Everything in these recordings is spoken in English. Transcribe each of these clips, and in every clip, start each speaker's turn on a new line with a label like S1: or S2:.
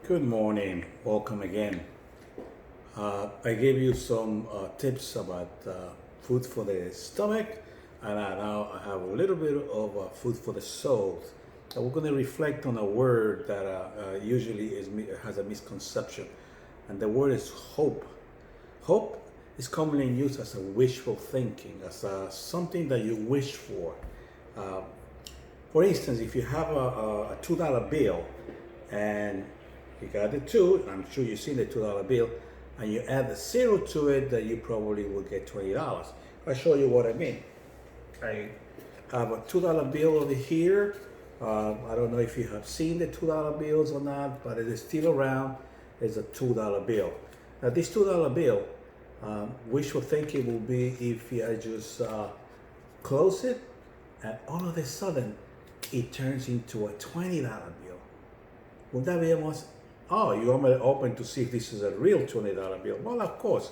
S1: Good morning. Welcome again. I gave you some tips about food for the stomach, and now I have a little bit of food for the soul. And we're going to reflect on a word that usually has a misconception, and the word is hope. Hope is commonly used as a wishful thinking, as something that you wish for. Uh, for instance, if you have a $2 bill and you got the two, I'm sure you've seen the $2 bill, and you add the zero to it, that you probably will get $20. I'll show you what I mean. I have a $2 bill over here. I don't know if you have seen the $2 bills or not, but it is still around. It's a $2 bill. Now, this $2 bill, wishful thinking will be if I just close it, and all of a sudden, it turns into a $20 bill. Would that be almost? Oh, you want me to open to see if this is a real $20 bill? Well, of course,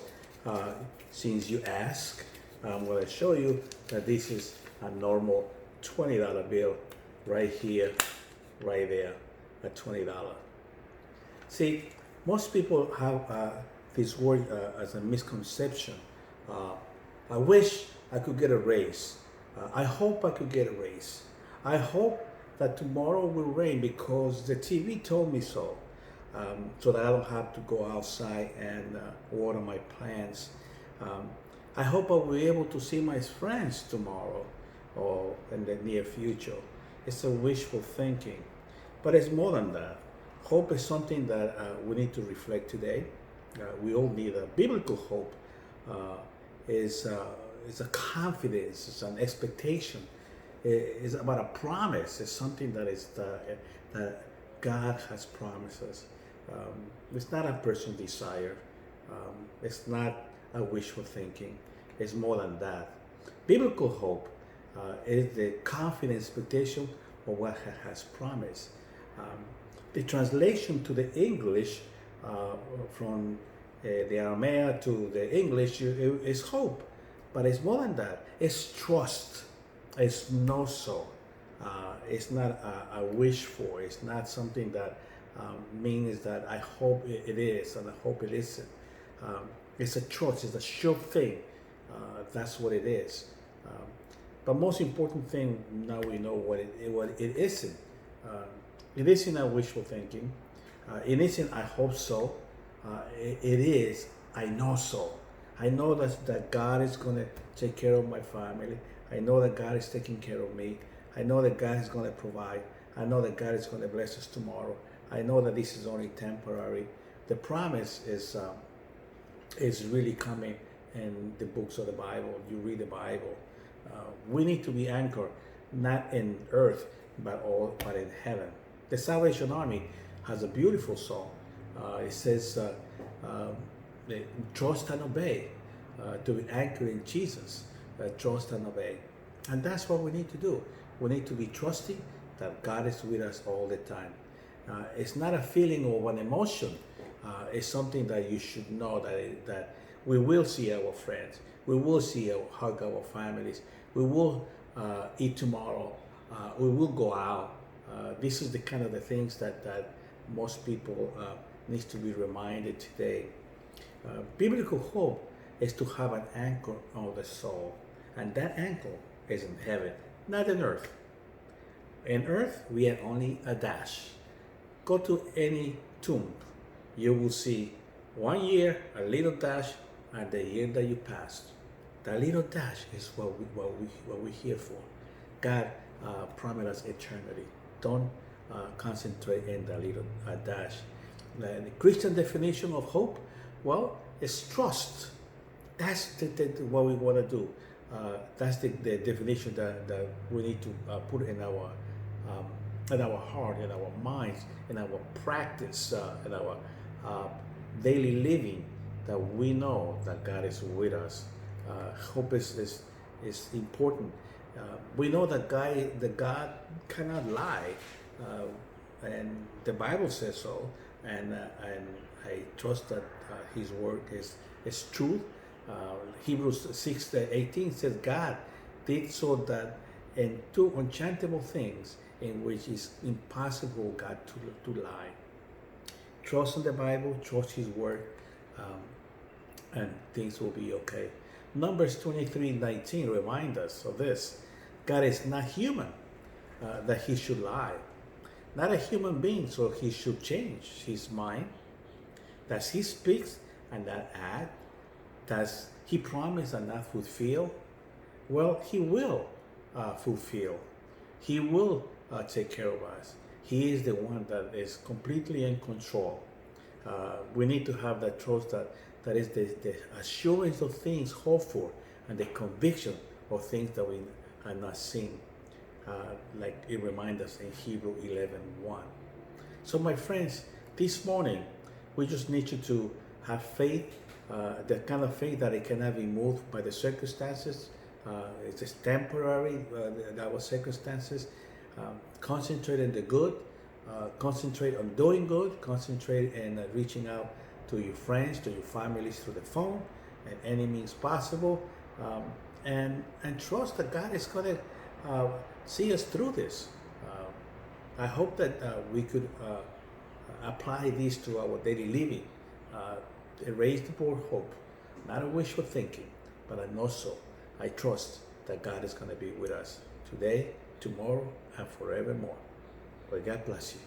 S1: since you ask, I'm going to show you that this is a normal $20 bill right here, right there, at $20. See, most people have this word as a misconception. I wish I could get a raise. I hope I could get a raise. I hope that tomorrow will rain because the TV told me so. So that I don't have to go outside and water my plants. I hope I will be able to see my friends tomorrow or in the near future. It's a wishful thinking, but it's more than that. Hope is something that we need to reflect today. We all need a biblical hope. Is a confidence. It's an expectation. It's about a promise. It's something that is that God has promised us. It's not a personal desire. It's not a wishful thinking. It's more than that. Biblical hope is the confident expectation of what God has promised. The translation to the English from the Aramaic to the English is hope, but it's more than that. It's trust. It's no so. It's not a wish for. It's not something that means that I hope it is and I hope it isn't. It's a trust. It's a sure thing. That's what it is. But most important thing, now we know what it isn't. It isn't a wishful thinking. It isn't I hope so. It is I know so. I know that God is going to take care of my family. I know that God is taking care of me. I know that God is going to provide. I know that God is going to bless us tomorrow. I know that this is only temporary. The promise is really coming in the books of the Bible. You read the Bible. We need to be anchored not in earth but in heaven. The Salvation Army has a beautiful song. It says, "Trust and obey." To be anchored in Jesus. Trust and obey. And that's what we need to do. We need to be trusting that God is with us all the time. It's not a feeling or an emotion. It's something that you should know that we will see our friends. We will hug our families. We will eat tomorrow. We will go out. This is the kind of the things that most people needs to be reminded today. Biblical hope is to have an anchor on the soul. And that anchor is in heaven, not in earth. In earth, we have only a dash. Go to any tomb. You will see 1 year, a little dash, and the year that you passed. That little dash is what we're here for. God promised us eternity. Don't concentrate in the little dash. The Christian definition of hope, well, is trust. That's what we want to do. That's the definition that we need to put in our heart, in our minds, in our practice, in our daily living. That we know that God is with us. Hope is important. We know that God cannot lie, and the Bible says so. And I trust that His word is truth. Hebrews 6:18 says God did so that in two unchantable things in which it's impossible God to lie. Trust in the Bible, trust His Word, um, and things will be okay. Numbers 23:19 remind us of this. God is not human that He should lie, not a human being, so He should change His mind. Does He speaks and not act? Does He promise and not fulfill? Well, He will fulfill. He will take care of us. He is the one that is completely in control. We need to have that trust that is the assurance of things hoped for and the conviction of things that we have not seen. Like it reminds us in Hebrew 11:1. So my friends, this morning, we just need you to have faith, the kind of faith that it cannot be moved by the circumstances. It's just temporary, our circumstances. Concentrate on the good, concentrate on doing good, concentrate in reaching out to your friends, to your families through the phone, and any means possible, and trust that God is going to see us through this. I hope that we could apply these to our daily living. Erase the board hope, not a wishful thinking, but I know so. I trust that God is going to be with us today, tomorrow, and forevermore. But God bless you.